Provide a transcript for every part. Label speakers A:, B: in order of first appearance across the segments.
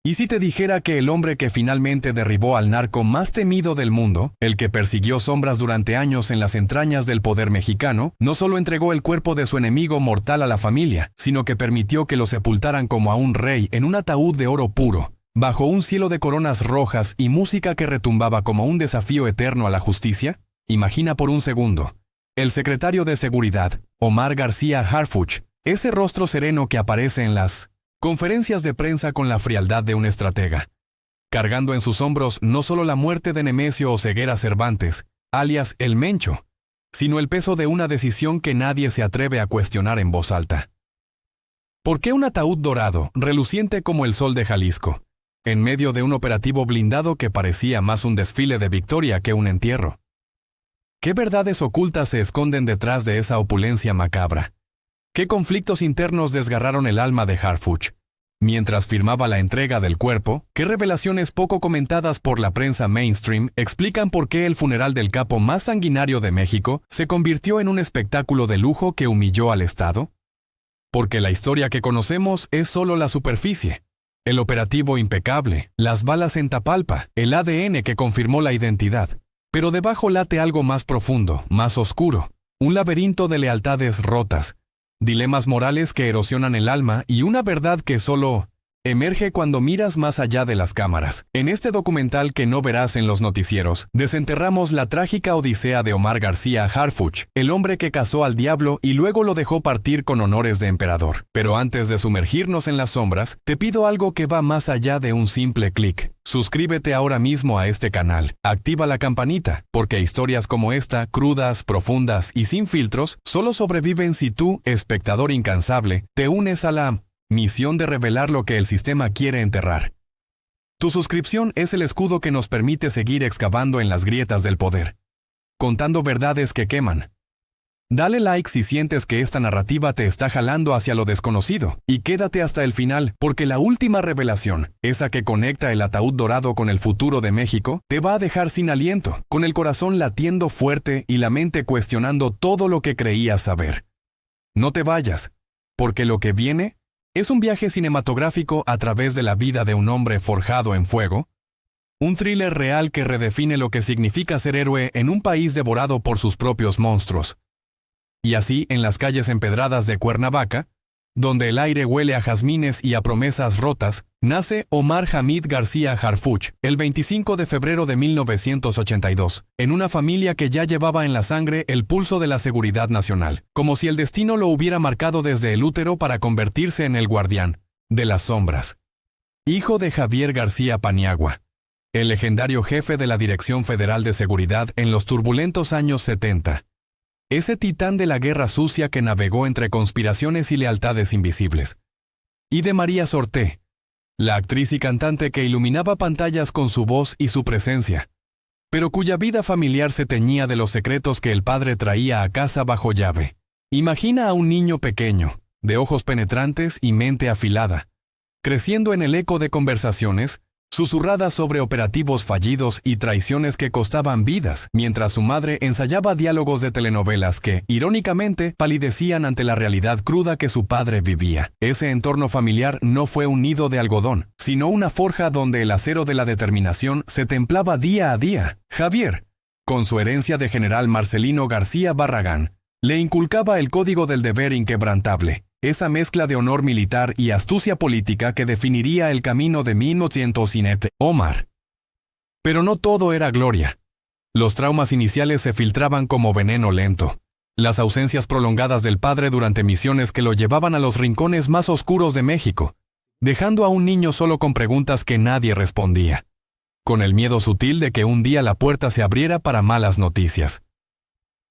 A: ¿Y si te dijera que el hombre que finalmente derribó al narco más temido del mundo, el que persiguió sombras durante años en las entrañas del poder mexicano, no solo entregó el cuerpo de su enemigo mortal a la familia, sino que permitió que lo sepultaran como a un rey en un ataúd de oro puro, bajo un cielo de coronas rojas y música que retumbaba como un desafío eterno a la justicia? Imagina por un segundo. El secretario de Seguridad, Omar García Harfuch, ese rostro sereno que aparece en las conferencias de prensa con la frialdad de un estratega, cargando en sus hombros no solo la muerte de Nemesio Oseguera Cervantes, alias El Mencho, sino el peso de una decisión que nadie se atreve a cuestionar en voz alta. ¿Por qué un ataúd dorado, reluciente como el sol de Jalisco, en medio de un operativo blindado que parecía más un desfile de victoria que un entierro? ¿Qué verdades ocultas se esconden detrás de esa opulencia macabra? ¿Qué conflictos internos desgarraron el alma de Harfuch mientras firmaba la entrega del cuerpo? ¿Qué revelaciones poco comentadas por la prensa mainstream explican por qué el funeral del capo más sanguinario de México se convirtió en un espectáculo de lujo que humilló al Estado? Porque la historia que conocemos es solo la superficie. El operativo impecable, las balas en Tapalpa, el ADN que confirmó la identidad. Pero debajo late algo más profundo, más oscuro, un laberinto de lealtades rotas, dilemas morales que erosionan el alma y una verdad que solo emerge cuando miras más allá de las cámaras. En este documental que no verás en los noticieros, desenterramos la trágica odisea de Omar García Harfuch, el hombre que cazó al diablo y luego lo dejó partir con honores de emperador. Pero antes de sumergirnos en las sombras, te pido algo que va más allá de un simple clic. Suscríbete ahora mismo a este canal, activa la campanita, porque historias como esta, crudas, profundas y sin filtros, solo sobreviven si tú, espectador incansable, te unes a la misión de revelar lo que el sistema quiere enterrar. Tu suscripción es el escudo que nos permite seguir excavando en las grietas del poder, contando verdades que queman. Dale like si sientes que esta narrativa te está jalando hacia lo desconocido, y quédate hasta el final, porque la última revelación, esa que conecta el ataúd dorado con el futuro de México, te va a dejar sin aliento, con el corazón latiendo fuerte y la mente cuestionando todo lo que creías saber. No te vayas, porque lo que viene es un viaje cinematográfico a través de la vida de un hombre forjado en fuego, un thriller real que redefine lo que significa ser héroe en un país devorado por sus propios monstruos. Y así, en las calles empedradas de Cuernavaca, donde el aire huele a jazmines y a promesas rotas, nace Omar Hamid García Harfuch, el 25 de febrero de 1982, en una familia que ya llevaba en la sangre el pulso de la seguridad nacional, como si el destino lo hubiera marcado desde el útero para convertirse en el guardián de las sombras. Hijo de Javier García Paniagua, el legendario jefe de la Dirección Federal de Seguridad en los turbulentos años 70. Ese titán de la guerra sucia que navegó entre conspiraciones y lealtades invisibles. Y de María Sorté, la actriz y cantante que iluminaba pantallas con su voz y su presencia, pero cuya vida familiar se teñía de los secretos que el padre traía a casa bajo llave. Imagina a un niño pequeño, de ojos penetrantes y mente afilada, creciendo en el eco de conversaciones, susurradas sobre operativos fallidos y traiciones que costaban vidas, mientras su madre ensayaba diálogos de telenovelas que, irónicamente, palidecían ante la realidad cruda que su padre vivía. Ese entorno familiar no fue un nido de algodón, sino una forja donde el acero de la determinación se templaba día a día. Javier, con su herencia de general Marcelino García Barragán, le inculcaba el código del deber inquebrantable, esa mezcla de honor militar y astucia política que definiría el camino de 1907. Omar. Pero no todo era gloria. Los traumas iniciales se filtraban como veneno lento. Las ausencias prolongadas del padre durante misiones que lo llevaban a los rincones más oscuros de México, dejando a un niño solo con preguntas que nadie respondía, con el miedo sutil de que un día la puerta se abriera para malas noticias.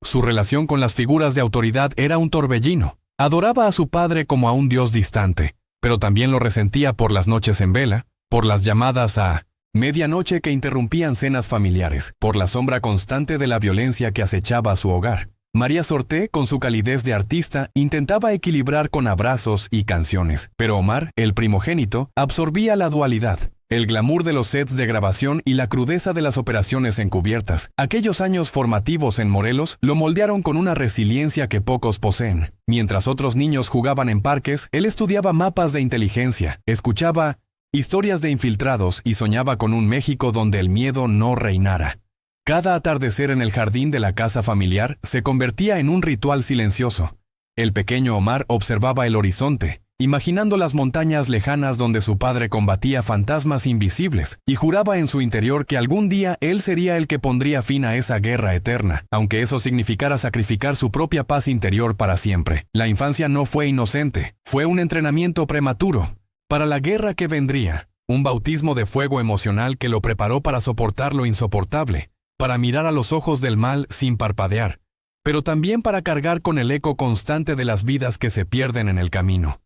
A: Su relación con las figuras de autoridad era un torbellino. Adoraba a su padre como a un dios distante, pero también lo resentía por las noches en vela, por las llamadas a medianoche que interrumpían cenas familiares, por la sombra constante de la violencia que acechaba a su hogar. María Sorté, con su calidez de artista, intentaba equilibrar con abrazos y canciones, pero Omar, el primogénito, absorbía la dualidad. El glamour de los sets de grabación y la crudeza de las operaciones encubiertas. Aquellos años formativos en Morelos lo moldearon con una resiliencia que pocos poseen. Mientras otros niños jugaban en parques, él estudiaba mapas de inteligencia, escuchaba Historias de infiltrados y soñaba con un México donde el miedo no reinara. Cada atardecer en el jardín de la casa familiar se convertía en un ritual silencioso. El pequeño Omar observaba el horizonte, imaginando las montañas lejanas donde su padre combatía fantasmas invisibles, y juraba en su interior que algún día él sería el que pondría fin a esa guerra eterna, aunque eso significara sacrificar su propia paz interior para siempre. La infancia no fue inocente, fue un entrenamiento prematuro para la guerra que vendría, un bautismo de fuego emocional que lo preparó para soportar lo insoportable, para mirar a los ojos del mal sin parpadear, pero también para cargar con el eco constante de las vidas que se pierden en el camino.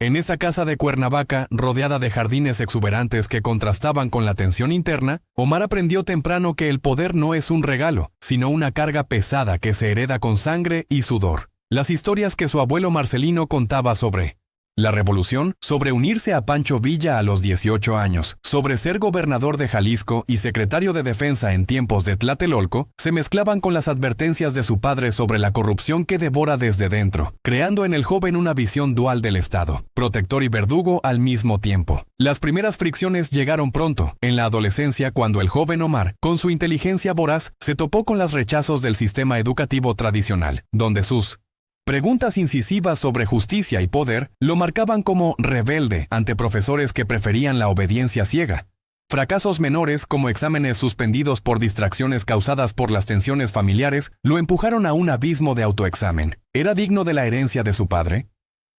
A: En esa casa de Cuernavaca, rodeada de jardines exuberantes que contrastaban con la tensión interna, Omar aprendió temprano que el poder no es un regalo, sino una carga pesada que se hereda con sangre y sudor. Las historias que su abuelo Marcelino contaba sobre la revolución, sobre unirse a Pancho Villa a los 18 años, sobre ser gobernador de Jalisco y secretario de Defensa en tiempos de Tlatelolco, se mezclaban con las advertencias de su padre sobre la corrupción que devora desde dentro, creando en el joven una visión dual del Estado, protector y verdugo al mismo tiempo. Las primeras fricciones llegaron pronto, en la adolescencia, cuando el joven Omar, con su inteligencia voraz, se topó con los rechazos del sistema educativo tradicional, donde sus preguntas incisivas sobre justicia y poder lo marcaban como rebelde ante profesores que preferían la obediencia ciega. Fracasos menores, como exámenes suspendidos por distracciones causadas por las tensiones familiares, lo empujaron a un abismo de autoexamen. ¿Era digno de la herencia de su padre?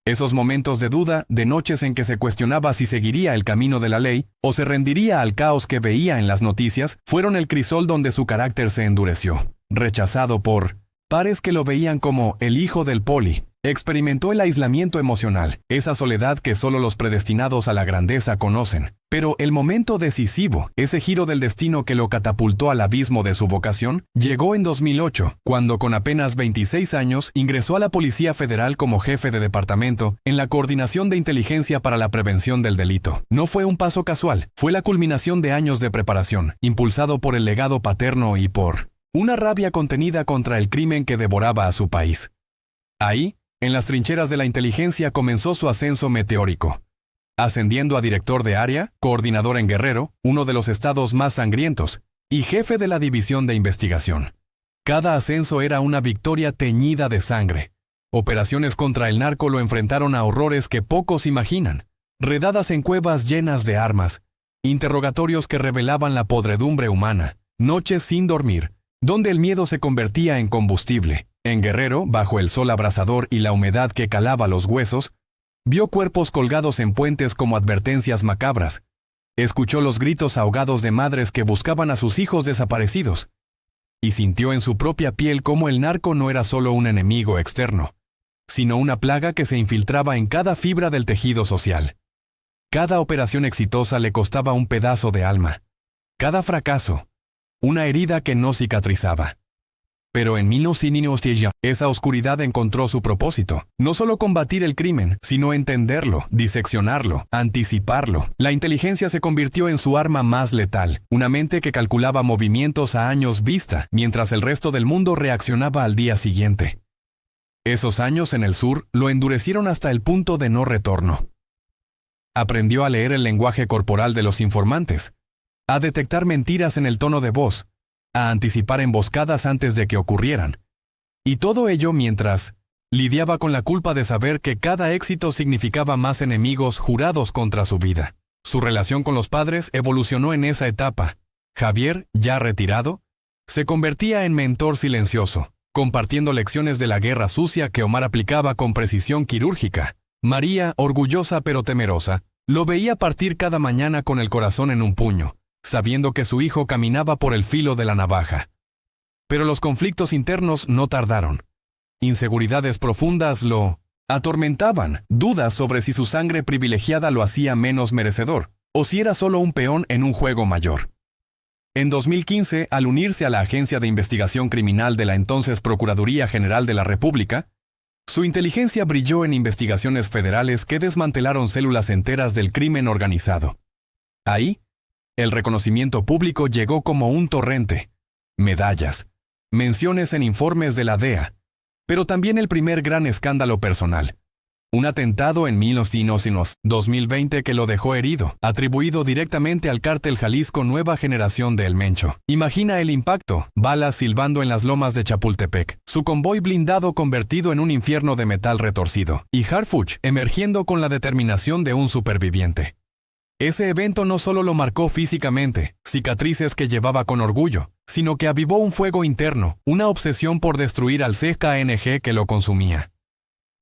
A: Esos momentos de duda, de noches en que se cuestionaba si seguiría el camino de la ley o se rendiría al caos que veía en las noticias, fueron el crisol donde su carácter se endureció. Rechazado por pares que lo veían como el hijo del poli, experimentó el aislamiento emocional, esa soledad que solo los predestinados a la grandeza conocen. Pero el momento decisivo, ese giro del destino que lo catapultó al abismo de su vocación, llegó en 2008, cuando con apenas 26 años ingresó a la Policía Federal como jefe de departamento en la Coordinación de Inteligencia para la Prevención del Delito. No fue un paso casual, fue la culminación de años de preparación, impulsado por el legado paterno y por una rabia contenida contra el crimen que devoraba a su país. Ahí, en las trincheras de la inteligencia, comenzó su ascenso meteórico, ascendiendo a director de área, coordinador en Guerrero, uno de los estados más sangrientos, y jefe de la división de investigación. Cada ascenso era una victoria teñida de sangre. Operaciones contra el narco lo enfrentaron a horrores que pocos imaginan, redadas en cuevas llenas de armas, interrogatorios que revelaban la podredumbre humana, noches sin dormir, donde el miedo se convertía en combustible. En Guerrero, bajo el sol abrasador y la humedad que calaba los huesos, vio cuerpos colgados en puentes como advertencias macabras. Escuchó los gritos ahogados de madres que buscaban a sus hijos desaparecidos. Y sintió en su propia piel cómo el narco no era solo un enemigo externo, sino una plaga que se infiltraba en cada fibra del tejido social. Cada operación exitosa le costaba un pedazo de alma. Cada fracaso, una herida que no cicatrizaba. Pero en 1990, esa oscuridad encontró su propósito. No solo combatir el crimen, sino entenderlo, diseccionarlo, anticiparlo. La inteligencia se convirtió en su arma más letal, una mente que calculaba movimientos a años vista, mientras el resto del mundo reaccionaba al día siguiente. Esos años en el sur lo endurecieron hasta el punto de no retorno. Aprendió a leer el lenguaje corporal de los informantes, a detectar mentiras en el tono de voz, a anticipar emboscadas antes de que ocurrieran. Y todo ello mientras lidiaba con la culpa de saber que cada éxito significaba más enemigos jurados contra su vida. Su relación con los padres evolucionó en esa etapa. Javier, ya retirado, se convertía en mentor silencioso, compartiendo lecciones de la guerra sucia que Omar aplicaba con precisión quirúrgica. María, orgullosa pero temerosa, lo veía partir cada mañana con el corazón en un puño, sabiendo que su hijo caminaba por el filo de la navaja. Pero los conflictos internos no tardaron. Inseguridades profundas lo atormentaban, dudas sobre si su sangre privilegiada lo hacía menos merecedor, o si era solo un peón en un juego mayor. En 2015, al unirse a la Agencia de Investigación Criminal de la entonces Procuraduría General de la República, su inteligencia brilló en investigaciones federales que desmantelaron células enteras del crimen organizado. Ahí, el reconocimiento público llegó como un torrente. Medallas, menciones en informes de la DEA, pero también el primer gran escándalo personal. Un atentado en 2020 que lo dejó herido, atribuido directamente al cártel Jalisco Nueva Generación de El Mencho. Imagina el impacto, balas silbando en las lomas de Chapultepec, su convoy blindado convertido en un infierno de metal retorcido, y Harfuch emergiendo con la determinación de un superviviente. Ese evento no solo lo marcó físicamente, cicatrices que llevaba con orgullo, sino que avivó un fuego interno, una obsesión por destruir al CKNG que lo consumía.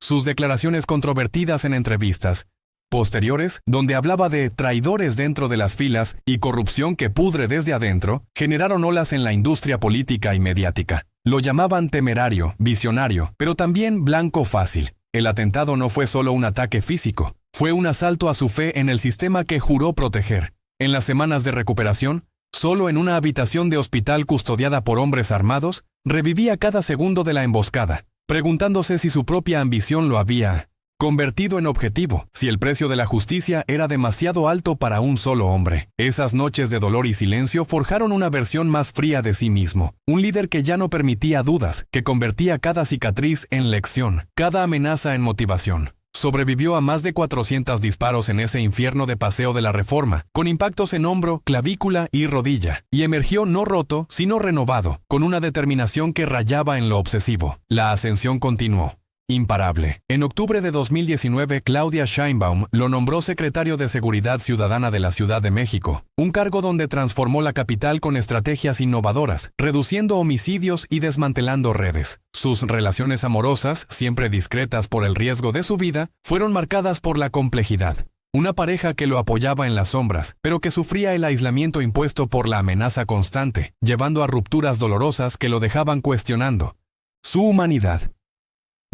A: Sus declaraciones controvertidas en entrevistas posteriores, donde hablaba de traidores dentro de las filas y corrupción que pudre desde adentro, generaron olas en la industria política y mediática. Lo llamaban temerario, visionario, pero también blanco fácil. El atentado no fue solo un ataque físico, fue un asalto a su fe en el sistema que juró proteger. En las semanas de recuperación, solo en una habitación de hospital custodiada por hombres armados, revivía cada segundo de la emboscada, preguntándose si su propia ambición lo había convertido en objetivo, si el precio de la justicia era demasiado alto para un solo hombre. Esas noches de dolor y silencio forjaron una versión más fría de sí mismo, un líder que ya no permitía dudas, que convertía cada cicatriz en lección, cada amenaza en motivación. Sobrevivió a más de 400 disparos en ese infierno de Paseo de la Reforma, con impactos en hombro, clavícula y rodilla, y emergió no roto, sino renovado, con una determinación que rayaba en lo obsesivo. La ascensión continuó. Imparable. En octubre de 2019, Claudia Sheinbaum lo nombró secretario de Seguridad Ciudadana de la Ciudad de México, un cargo donde transformó la capital con estrategias innovadoras, reduciendo homicidios y desmantelando redes. Sus relaciones amorosas, siempre discretas por el riesgo de su vida, fueron marcadas por la complejidad. Una pareja que lo apoyaba en las sombras, pero que sufría el aislamiento impuesto por la amenaza constante, llevando a rupturas dolorosas que lo dejaban cuestionando su humanidad.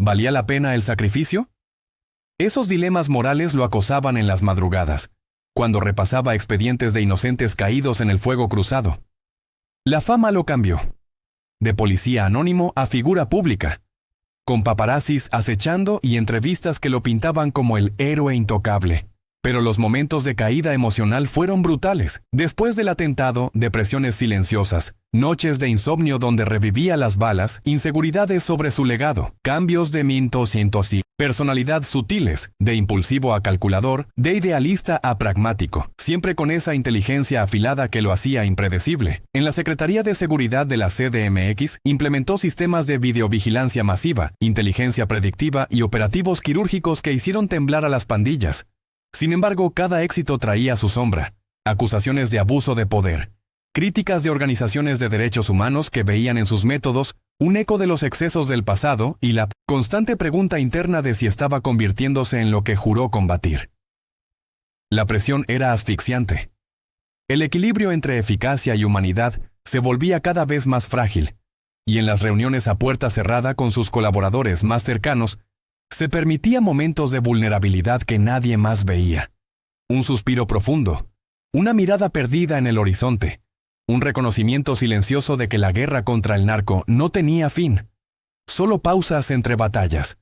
A: ¿Valía la pena el sacrificio? Esos dilemas morales lo acosaban en las madrugadas, cuando repasaba expedientes de inocentes caídos en el fuego cruzado. La fama lo cambió. De policía anónimo a figura pública, con paparazzis acechando y entrevistas que lo pintaban como el héroe intocable. Pero los momentos de caída emocional fueron brutales. Después del atentado, depresiones silenciosas, noches de insomnio donde revivía las balas, inseguridades sobre su legado, cambios de mintos y personalidad sutiles, de impulsivo a calculador, de idealista a pragmático, siempre con esa inteligencia afilada que lo hacía impredecible. En la Secretaría de Seguridad de la CDMX, implementó sistemas de videovigilancia masiva, inteligencia predictiva y operativos quirúrgicos que hicieron temblar a las pandillas. Sin embargo, cada éxito traía su sombra, acusaciones de abuso de poder, críticas de organizaciones de derechos humanos que veían en sus métodos un eco de los excesos del pasado y la constante pregunta interna de si estaba convirtiéndose en lo que juró combatir. La presión era asfixiante. El equilibrio entre eficacia y humanidad se volvía cada vez más frágil, y en las reuniones a puerta cerrada con sus colaboradores más cercanos, se permitía momentos de vulnerabilidad que nadie más veía. Un suspiro profundo, una mirada perdida en el horizonte, un reconocimiento silencioso de que la guerra contra el narco no tenía fin, solo pausas entre batallas.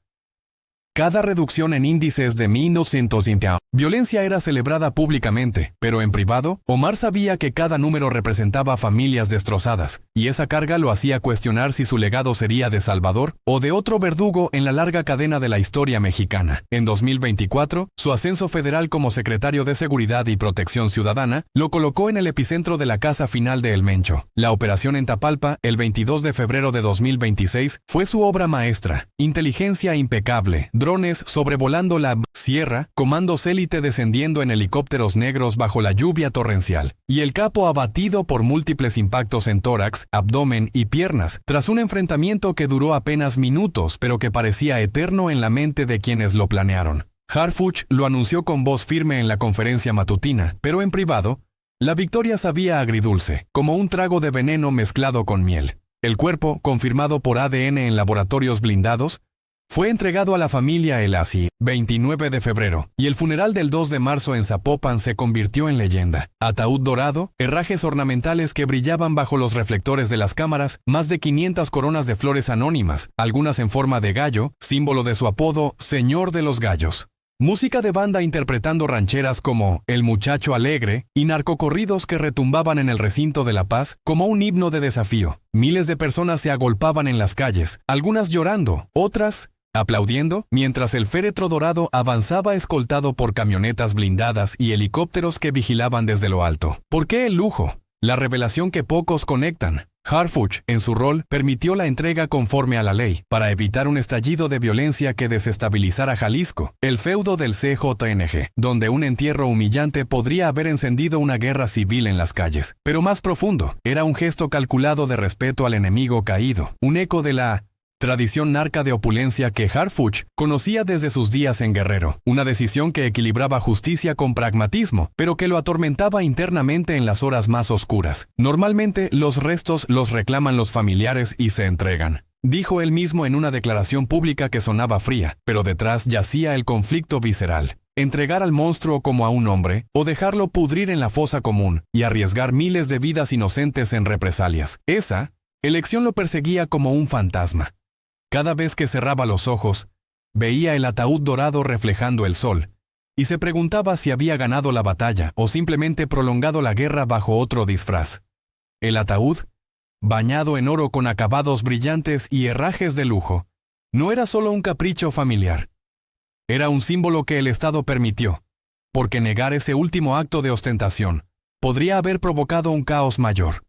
A: Cada reducción en índices de 1920 violencia era celebrada públicamente, pero en privado, Omar sabía que cada número representaba familias destrozadas, y esa carga lo hacía cuestionar si su legado sería de Salvador o de otro verdugo en la larga cadena de la historia mexicana. En 2024, su ascenso federal como secretario de Seguridad y Protección Ciudadana lo colocó en el epicentro de la casa final de El Mencho. La operación en Tapalpa, el 22 de febrero de 2026, fue su obra maestra. Inteligencia impecable, drones sobrevolando la sierra, comandos élite descendiendo en helicópteros negros bajo la lluvia torrencial, y el capo abatido por múltiples impactos en tórax, abdomen y piernas, tras un enfrentamiento que duró apenas minutos pero que parecía eterno en la mente de quienes lo planearon. Harfuch lo anunció con voz firme en la conferencia matutina, pero en privado, la victoria sabía agridulce, como un trago de veneno mezclado con miel. El cuerpo, confirmado por ADN en laboratorios blindados, fue entregado a la familia el 29 de febrero, y el funeral del 2 de marzo en Zapopan se convirtió en leyenda. Ataúd dorado, herrajes ornamentales que brillaban bajo los reflectores de las cámaras, más de 500 coronas de flores anónimas, algunas en forma de gallo, símbolo de su apodo, Señor de los Gallos. Música de banda interpretando rancheras como El Muchacho Alegre y narcocorridos que retumbaban en el recinto de La Paz como un himno de desafío. Miles de personas se agolpaban en las calles, algunas llorando, otras aplaudiendo, mientras el féretro dorado avanzaba escoltado por camionetas blindadas y helicópteros que vigilaban desde lo alto. ¿Por qué el lujo? La revelación que pocos conectan. Harfuch, en su rol, permitió la entrega conforme a la ley, para evitar un estallido de violencia que desestabilizara Jalisco, el feudo del CJNG, donde un entierro humillante podría haber encendido una guerra civil en las calles. Pero más profundo, era un gesto calculado de respeto al enemigo caído, un eco de la tradición narca de opulencia que Harfuch conocía desde sus días en Guerrero, una decisión que equilibraba justicia con pragmatismo, pero que lo atormentaba internamente en las horas más oscuras. Normalmente los restos los reclaman los familiares y se entregan, dijo él mismo en una declaración pública que sonaba fría, pero detrás yacía el conflicto visceral. Entregar al monstruo como a un hombre, o dejarlo pudrir en la fosa común, y arriesgar miles de vidas inocentes en represalias. Esa elección lo perseguía como un fantasma. Cada vez que cerraba los ojos, veía el ataúd dorado reflejando el sol, y se preguntaba si había ganado la batalla o simplemente prolongado la guerra bajo otro disfraz. El ataúd, bañado en oro con acabados brillantes y herrajes de lujo, no era solo un capricho familiar. Era un símbolo que el Estado permitió, porque negar ese último acto de ostentación podría haber provocado un caos mayor.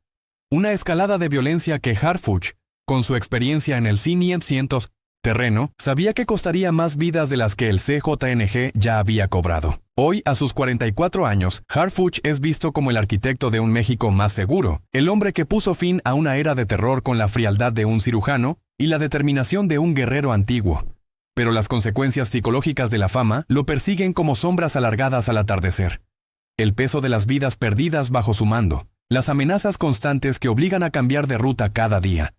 A: Una escalada de violencia que Harfuch, con su experiencia en el C-900 terreno, sabía que costaría más vidas de las que el CJNG ya había cobrado. Hoy, a sus 44 años, Harfuch es visto como el arquitecto de un México más seguro, el hombre que puso fin a una era de terror con la frialdad de un cirujano y la determinación de un guerrero antiguo. Pero las consecuencias psicológicas de la fama lo persiguen como sombras alargadas al atardecer. El peso de las vidas perdidas bajo su mando, las amenazas constantes que obligan a cambiar de ruta cada día.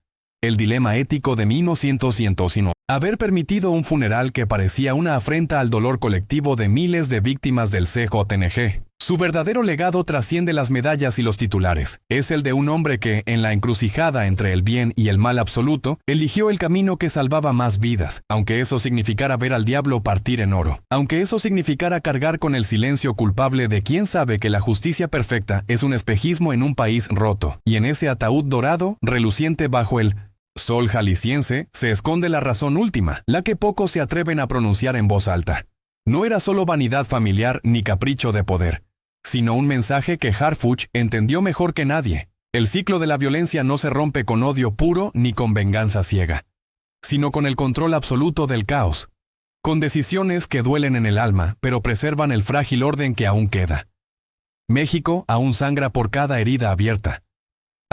A: El dilema ético de 1901. Haber permitido un funeral que parecía una afrenta al dolor colectivo de miles de víctimas del CJNG. Su verdadero legado trasciende las medallas y los titulares. Es el de un hombre que, en la encrucijada entre el bien y el mal absoluto, eligió el camino que salvaba más vidas, aunque eso significara ver al diablo partir en oro. Aunque eso significara cargar con el silencio culpable de quien sabe que la justicia perfecta es un espejismo en un país roto, y en ese ataúd dorado, reluciente bajo el sol jalisciense, se esconde la razón última, la que pocos se atreven a pronunciar en voz alta. No era solo vanidad familiar ni capricho de poder, sino un mensaje que Harfuch entendió mejor que nadie. El ciclo de la violencia no se rompe con odio puro ni con venganza ciega, sino con el control absoluto del caos, con decisiones que duelen en el alma, pero preservan el frágil orden que aún queda. México aún sangra por cada herida abierta.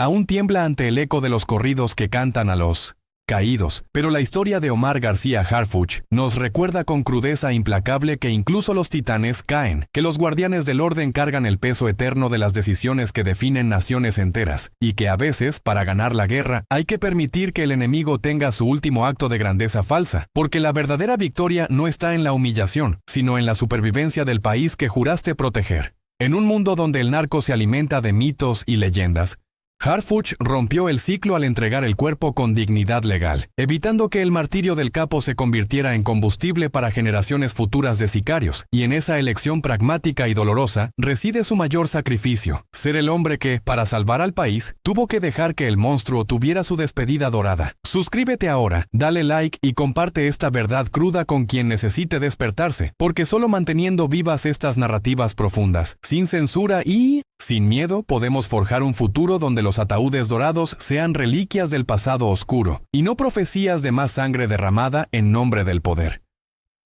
A: Aún tiembla ante el eco de los corridos que cantan a los caídos, pero la historia de Omar García Harfuch nos recuerda con crudeza implacable que incluso los titanes caen, que los guardianes del orden cargan el peso eterno de las decisiones que definen naciones enteras, y que a veces, para ganar la guerra, hay que permitir que el enemigo tenga su último acto de grandeza falsa, porque la verdadera victoria no está en la humillación, sino en la supervivencia del país que juraste proteger. En un mundo donde el narco se alimenta de mitos y leyendas, Harfuch rompió el ciclo al entregar el cuerpo con dignidad legal, evitando que el martirio del capo se convirtiera en combustible para generaciones futuras de sicarios, y en esa elección pragmática y dolorosa reside su mayor sacrificio, ser el hombre que, para salvar al país, tuvo que dejar que el monstruo tuviera su despedida dorada. Suscríbete ahora, dale like y comparte esta verdad cruda con quien necesite despertarse, porque solo manteniendo vivas estas narrativas profundas, sin censura y sin miedo, podemos forjar un futuro donde los ataúdes dorados sean reliquias del pasado oscuro, y no profecías de más sangre derramada en nombre del poder.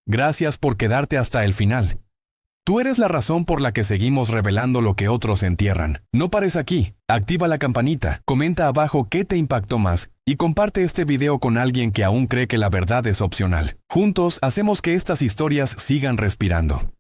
A: Gracias por quedarte hasta el final. Tú eres la razón por la que seguimos revelando lo que otros entierran. No pares aquí, activa la campanita, comenta abajo qué te impactó más, y comparte este video con alguien que aún cree que la verdad es opcional. Juntos hacemos que estas historias sigan respirando.